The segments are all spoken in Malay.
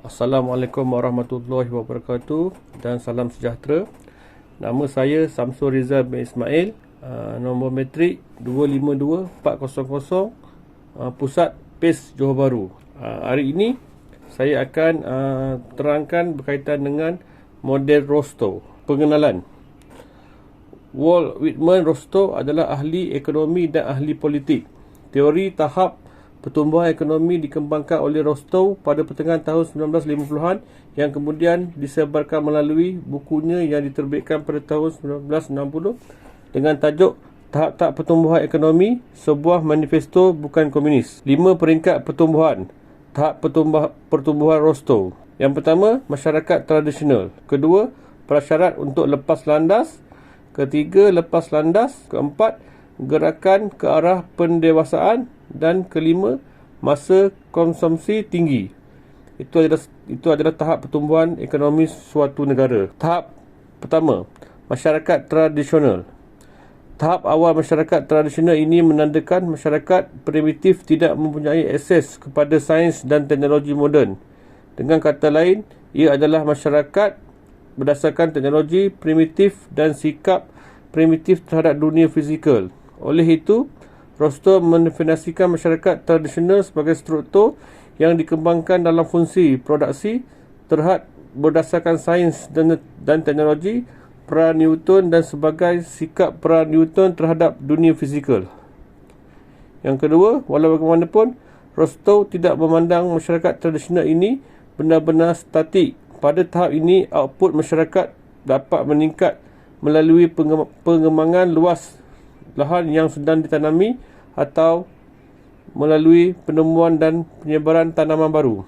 Assalamualaikum warahmatullahi wabarakatuh dan salam sejahtera. Nama saya Samsul Rizal bin Ismail, nombor metrik 252400, Pusat PES Johor Bahru. Hari ini saya akan terangkan berkaitan dengan model Rostow. Pengenalan. Walt Whitman Rostow adalah ahli ekonomi dan ahli politik. Teori tahap pertumbuhan ekonomi dikembangkan oleh Rostow pada pertengahan tahun 1950-an yang kemudian disebarkan melalui bukunya yang diterbitkan pada tahun 1960 dengan tajuk Tahap-tahap Pertumbuhan Ekonomi, sebuah manifesto bukan komunis. 5 peringkat pertumbuhan. Tahap pertumbuhan Rostow. Yang pertama, masyarakat tradisional. Kedua, prasyarat untuk lepas landas. Ketiga, lepas landas. Keempat, gerakan ke arah pendewasaan. Dan kelima, masa konsumsi tinggi. Itu adalah tahap pertumbuhan ekonomi suatu negara. Tahap pertama, masyarakat tradisional. Tahap awal masyarakat tradisional ini menandakan masyarakat primitif tidak mempunyai akses kepada sains dan teknologi moden. Dengan kata lain, ia adalah masyarakat berdasarkan teknologi primitif dan sikap primitif terhadap dunia fizikal. Oleh itu, Rostow mendefinisikan masyarakat tradisional sebagai struktur yang dikembangkan dalam fungsi produksi terhad berdasarkan sains dan teknologi pra-Newton dan sebagai sikap pra-Newton terhadap dunia fizikal. Yang kedua, walau bagaimanapun, Rostow tidak memandang masyarakat tradisional ini benar-benar statik. Pada tahap ini, output masyarakat dapat meningkat melalui pengembangan luas lahan yang sedang ditanami atau melalui penemuan dan penyebaran tanaman baru.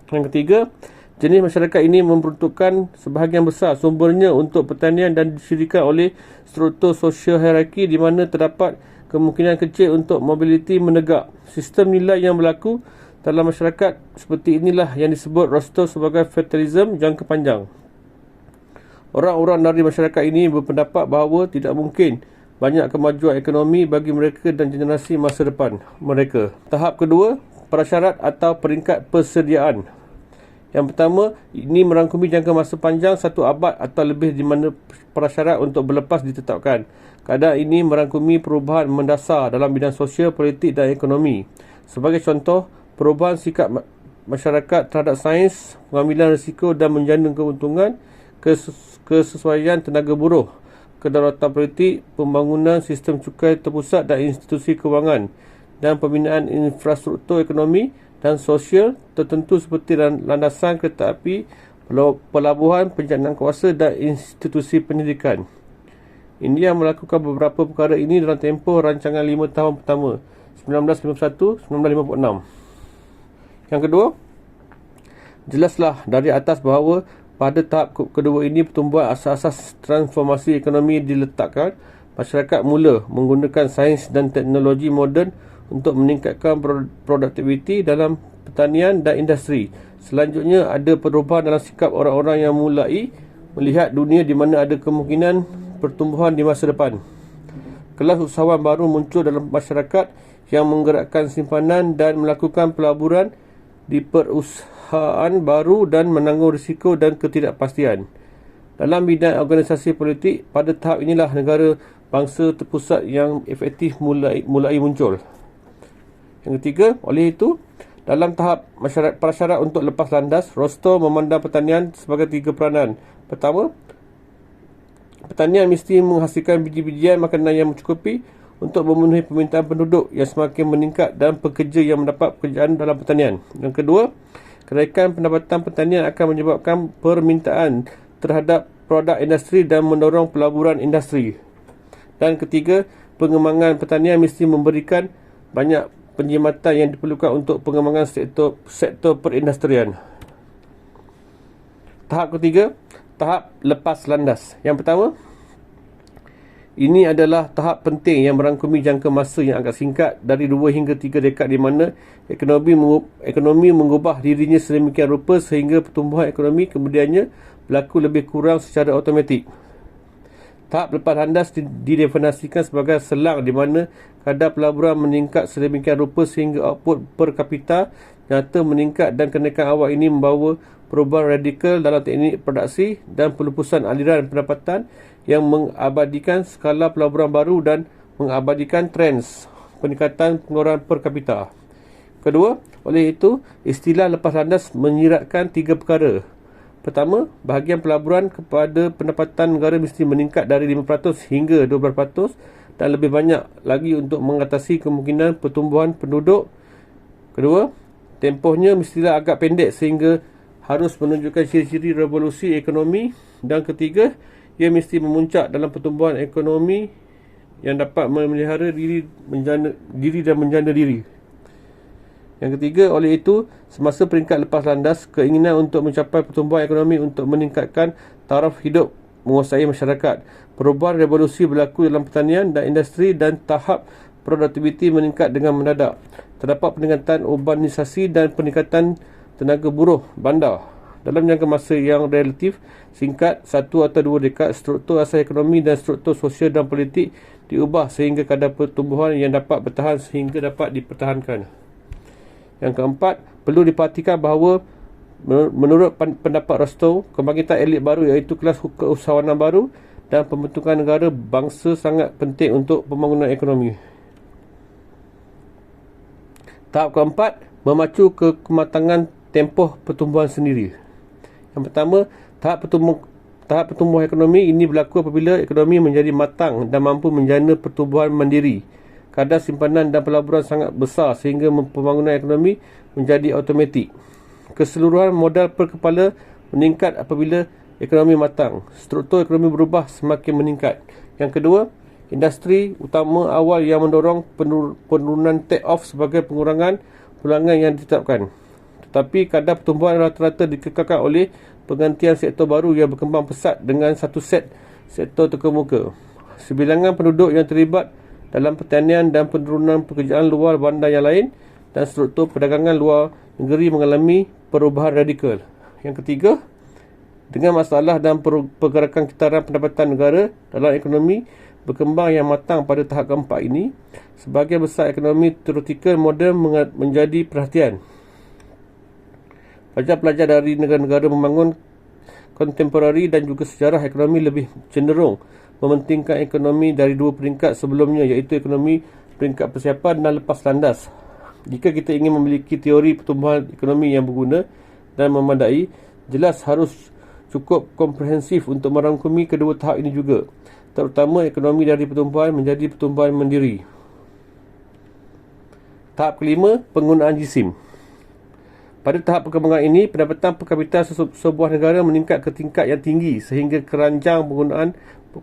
Yang ketiga, jenis masyarakat ini memperuntukkan sebahagian besar sumbernya untuk pertanian dan didirikan oleh struktur sosial hierarki di mana terdapat kemungkinan kecil untuk mobiliti menegak. Sistem nilai yang berlaku dalam masyarakat seperti inilah yang disebut Rostow sebagai fatalism jangka panjang. Orang-orang dari masyarakat ini berpendapat bahawa tidak mungkin banyak kemajuan ekonomi bagi mereka dan generasi masa depan mereka. Tahap kedua, prasyarat atau peringkat persediaan. Yang pertama, ini merangkumi jangka masa panjang 1 abad atau lebih di mana prasyarat untuk berlepas ditetapkan. Keadaan ini merangkumi perubahan mendasar dalam bidang sosial, politik dan ekonomi. Sebagai contoh, perubahan sikap masyarakat terhadap sains, pengambilan risiko dan menjana keuntungan, kesesuaian tenaga buruh, kedaulatan politik, pembangunan sistem cukai terpusat dan institusi kewangan, dan pembinaan infrastruktur ekonomi dan sosial tertentu seperti landasan kereta api, pelabuhan, penjanaan kuasa dan institusi pendidikan. India melakukan beberapa perkara ini dalam tempoh rancangan 5 tahun pertama 1951-1956. Yang kedua, jelaslah dari atas bahawa pada tahap kedua ini pertumbuhan asas-asas transformasi ekonomi diletakkan. Masyarakat mula menggunakan sains dan teknologi moden untuk meningkatkan produktiviti dalam pertanian dan industri. Selanjutnya ada perubahan dalam sikap orang-orang yang mulai melihat dunia di mana ada kemungkinan pertumbuhan di masa depan. Kelas usahawan baru muncul dalam masyarakat yang menggerakkan simpanan dan melakukan pelaburan di perusahaan baru dan menanggung risiko dan ketidakpastian. Dalam bidang organisasi politik, pada tahap inilah negara bangsa terpusat yang efektif mulai muncul. Yang ketiga, oleh itu, dalam tahap prasyarat untuk lepas landas, Rostow memandang pertanian sebagai 3 peranan. Pertama, pertanian mesti menghasilkan biji-bijian makanan yang mencukupi untuk memenuhi permintaan penduduk yang semakin meningkat dan pekerja yang mendapat pekerjaan dalam pertanian. Yang kedua, kenaikan pendapatan pertanian akan menyebabkan permintaan terhadap produk industri dan mendorong pelaburan industri. Dan ketiga, pengembangan pertanian mesti memberikan banyak penjimatan yang diperlukan untuk pengembangan sektor perindustrian. Tahap ketiga, tahap lepas landas. Yang pertama, ini adalah tahap penting yang merangkumi jangka masa yang agak singkat dari 2 hingga 3 dekad di mana ekonomi mengubah dirinya sedemikian rupa sehingga pertumbuhan ekonomi kemudiannya berlaku lebih kurang secara automatik. Tahap lepas landas didefinisikan sebagai selang di mana kadar pelaburan meningkat sedemikian rupa sehingga output per kapita nyata meningkat dan kenaikan awal ini membawa perubahan radikal dalam teknik produksi dan pelupusan aliran pendapatan yang mengabadikan skala pelaburan baru dan mengabadikan trends peningkatan pengeluaran per kapita. Kedua, oleh itu, istilah lepas landas menyiratkan 3 perkara. Pertama, bahagian pelaburan kepada pendapatan negara mesti meningkat dari 5% hingga 12% dan lebih banyak lagi untuk mengatasi kemungkinan pertumbuhan penduduk. Kedua, tempohnya mestilah agak pendek sehingga harus menunjukkan ciri-ciri revolusi ekonomi. Dan ketiga, ia mesti memuncak dalam pertumbuhan ekonomi yang dapat memelihara diri dan menjana diri. Yang ketiga, oleh itu, semasa peringkat lepas landas, keinginan untuk mencapai pertumbuhan ekonomi untuk meningkatkan taraf hidup menguasai masyarakat. Perubahan revolusi berlaku dalam pertanian dan industri dan tahap produktiviti meningkat dengan mendadak. Terdapat peningkatan urbanisasi dan peningkatan tenaga buruh bandar. Dalam jangka masa yang relatif singkat, 1 atau 2 dekad, struktur asas ekonomi dan struktur sosial dan politik diubah sehingga kadar pertumbuhan yang dapat bertahan sehingga dapat dipertahankan. Yang keempat, perlu diperhatikan bahawa menurut pendapat Rostow, kebangkitan elit baru iaitu kelas keusahawanan baru dan pembentukan negara bangsa sangat penting untuk pembangunan ekonomi. Tahap keempat, memacu kematangan tempoh pertumbuhan sendiri. Yang pertama, tahap pertumbuhan ekonomi ini berlaku apabila ekonomi menjadi matang dan mampu menjana pertumbuhan mandiri. Kadar simpanan dan pelaburan sangat besar sehingga pembangunan ekonomi menjadi automatik. Keseluruhan modal per kepala meningkat apabila ekonomi matang. Struktur ekonomi berubah semakin meningkat. Yang kedua, industri utama awal yang mendorong penurunan take-off sebagai pengurangan pulangan yang ditetapkan. Tetapi kadar pertumbuhan rata-rata dikekalkan oleh penggantian sektor baru yang berkembang pesat dengan satu set sektor terkemuka. Sebilangan penduduk yang terlibat dalam pertanian dan penurunan pekerjaan luar bandar yang lain dan struktur perdagangan luar negeri mengalami perubahan radikal. Yang ketiga, dengan masalah dan pergerakan kitaran pendapatan negara dalam ekonomi berkembang yang matang pada tahap keempat ini, sebahagian besar ekonomi teoretikal moden menjadi perhatian. Pelajar-pelajar dari negara-negara membangun kontemporari dan juga sejarah ekonomi lebih cenderung mementingkan ekonomi dari 2 peringkat sebelumnya, iaitu ekonomi peringkat persiapan dan lepas landas. Jika kita ingin memiliki teori pertumbuhan ekonomi yang berguna dan memadai, jelas harus cukup komprehensif untuk merangkumi kedua tahap ini juga, terutama ekonomi dari pertumbuhan menjadi pertumbuhan mandiri. Tahap kelima, penggunaan jisim. Pada tahap perkembangan ini, pendapatan per kapita sebuah negara meningkat ke tingkat yang tinggi sehingga keranjang penggunaan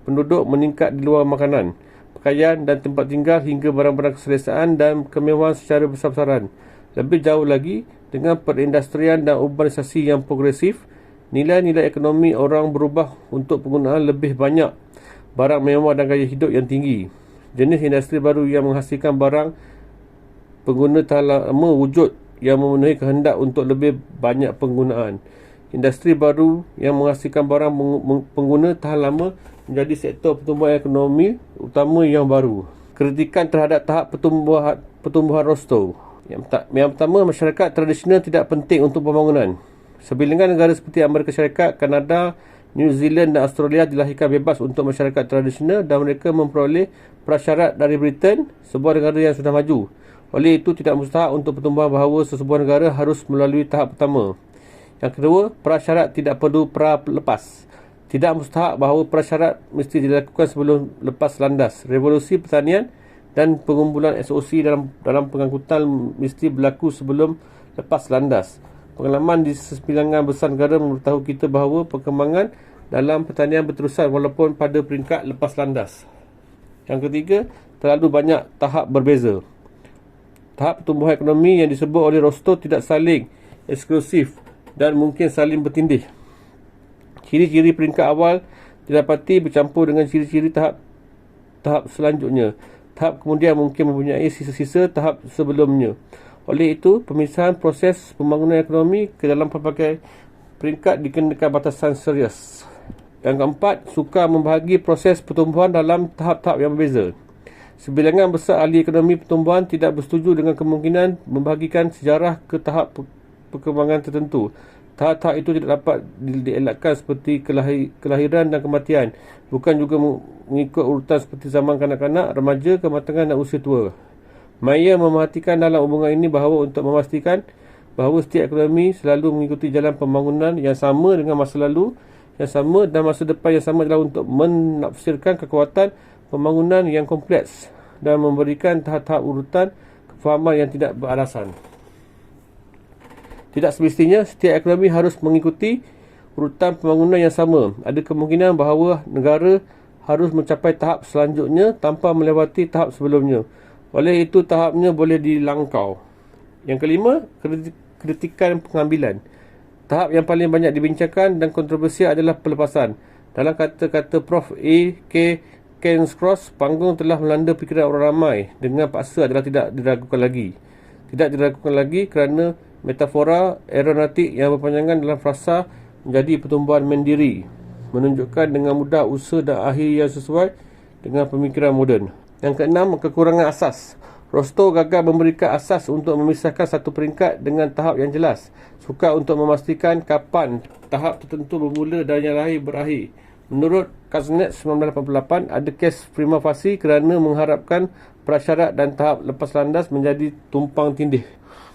penduduk meningkat di luar makanan, pakaian dan tempat tinggal hingga barang-barang keselesaan dan kemewahan secara besar-besaran. Lebih jauh lagi, dengan perindustrian dan urbanisasi yang progresif, nilai-nilai ekonomi orang berubah untuk penggunaan lebih banyak barang mewah dan gaya hidup yang tinggi. Jenis industri baru yang menghasilkan barang pengguna telah lama wujud yang memenuhi kehendak untuk lebih banyak penggunaan. Industri baru yang menghasilkan barang pengguna tahan lama menjadi sektor pertumbuhan ekonomi utama yang baru. Kritikan terhadap tahap pertumbuhan Rostow. Yang pertama, masyarakat tradisional tidak penting untuk pembangunan. Sebilangan negara seperti Amerika Syarikat, Kanada, New Zealand dan Australia dilahirkan bebas untuk masyarakat tradisional dan mereka memperoleh prasyarat dari Britain, sebuah negara yang sudah maju. Oleh itu, tidak mustahak untuk pertumbuhan bahawa sesebuah negara harus melalui tahap pertama. Yang kedua, prasyarat tidak perlu lepas. Tidak mustahak bahawa prasyarat mesti dilakukan sebelum lepas landas. Revolusi pertanian dan pengumpulan SOC dalam pengangkutan mesti berlaku sebelum lepas landas. Pengalaman di sebilangan besar negara memberitahu kita bahawa perkembangan dalam pertanian berterusan walaupun pada peringkat lepas landas. Yang ketiga, terlalu banyak tahap berbeza. Tahap pertumbuhan ekonomi yang disebut oleh Rostow tidak saling eksklusif dan mungkin saling bertindih. Ciri-ciri peringkat awal didapati bercampur dengan ciri-ciri tahap selanjutnya. Tahap kemudian mungkin mempunyai sisa-sisa tahap sebelumnya. Oleh itu, pemisahan proses pembangunan ekonomi ke dalam pelbagai peringkat dikenakan batasan serius. Yang keempat, sukar membahagi proses pertumbuhan dalam tahap-tahap yang berbeza. Sebilangan besar ahli ekonomi pertumbuhan tidak bersetuju dengan kemungkinan membahagikan sejarah ke tahap perkembangan tertentu. Tahap-tahap itu tidak dapat dielakkan seperti kelahiran dan kematian. Bukan juga mengikut urutan seperti zaman kanak-kanak, remaja, kematangan dan usia tua. Mayer memerhatikan dalam hubungan ini bahawa untuk memastikan bahawa setiap ekonomi selalu mengikuti jalan pembangunan yang sama dengan masa lalu yang sama dan masa depan yang sama adalah untuk menafsirkan kekuatan pembangunan yang kompleks dan memberikan tahap-tahap urutan kefahaman yang tidak beralasan. Tidak semestinya setiap ekonomi harus mengikuti urutan pembangunan yang sama. Ada kemungkinan bahawa negara harus mencapai tahap selanjutnya tanpa melewati tahap sebelumnya. Oleh itu, tahapnya boleh dilangkau. Yang kelima, kritikan pengambilan. Tahap yang paling banyak dibincangkan dan kontroversial adalah pelepasan. Dalam kata-kata Prof. A. K. Cairns-Cross, panggung telah melanda fikiran orang ramai dengan paksa adalah tidak diragukan lagi. Tidak diragukan lagi kerana metafora aeronautik yang berpanjangan dalam frasa menjadi pertumbuhan mandiri, menunjukkan dengan mudah usaha dan akhir yang sesuai dengan pemikiran moden. Yang keenam, kekurangan asas. Rostow gagal memberikan asas untuk memisahkan satu peringkat dengan tahap yang jelas. Sukar untuk memastikan kapan tahap tertentu bermula dan yang lain berakhir. Menurut Kuznets 1988, ada kes prima facie kerana mengharapkan prasyarat dan tahap lepas landas menjadi tumpang tindih.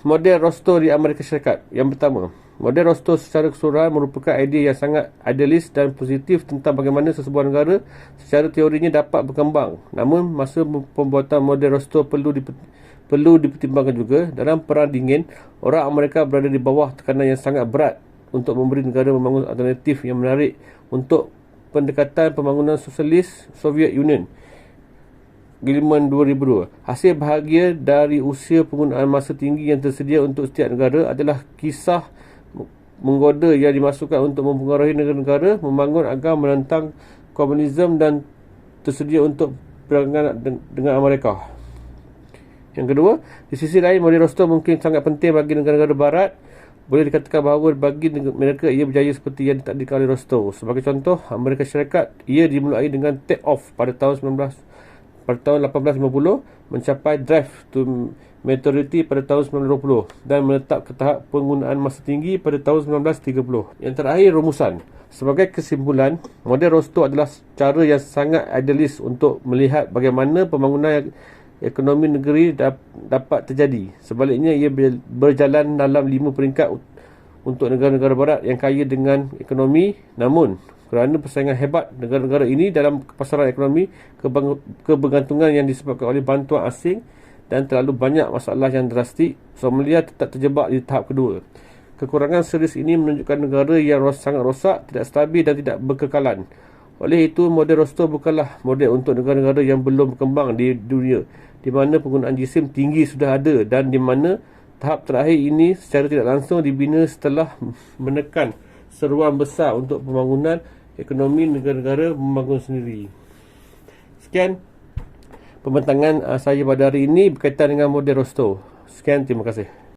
Model Rostow di Amerika Syarikat. Yang pertama, model Rostow secara keseluruhan merupakan idea yang sangat idealis dan positif tentang bagaimana sesebuah negara secara teorinya dapat berkembang. Namun, masa pembuatan model Rostow perlu dipertimbangkan juga. Dalam Perang Dingin, orang Amerika berada di bawah tekanan yang sangat berat untuk memberi negara membangun alternatif yang menarik untuk pendekatan pembangunan sosialis Soviet Union. Gilman 2002. Hasil bahagia dari usia penggunaan masa tinggi yang tersedia untuk setiap negara adalah kisah menggoda yang dimasukkan untuk mempengaruhi negara-negara membangun agar menentang komunisme dan tersedia untuk perang dengan Amerika. Yang kedua, di sisi lain, model Rostow mungkin sangat penting bagi negara-negara barat. Boleh dikatakan bahawa bagi mereka ia berjaya seperti yang ditakdirkan oleh Rostow. Sebagai contoh, Amerika Syarikat ia dimulai dengan take off pada tahun 1850, mencapai drive to maturity pada tahun 1920 dan menetap ke tahap penggunaan masa tinggi pada tahun 1930. Yang terakhir, rumusan. Sebagai kesimpulan, model Rostow adalah cara yang sangat idealis untuk melihat bagaimana pembangunan ekonomi negeri dapat terjadi. Sebaliknya, ia berjalan dalam 5 peringkat untuk negara-negara barat yang kaya dengan ekonomi. Namun, kerana persaingan hebat negara-negara ini dalam pasaran ekonomi, kebergantungan yang disebabkan oleh bantuan asing dan terlalu banyak masalah yang drastik, Somalia tetap terjebak di tahap kedua. Kekurangan serius ini menunjukkan negara yang sangat rosak, tidak stabil dan tidak berkekalan. Oleh itu, model Rostow bukanlah model untuk negara-negara yang belum berkembang di dunia, di mana penggunaan jisim tinggi sudah ada dan di mana tahap terakhir ini secara tidak langsung dibina setelah menekan seruan besar untuk pembangunan ekonomi negara-negara membangun sendiri. Sekian pembentangan saya pada hari ini berkaitan dengan model Rostow. Sekian, terima kasih.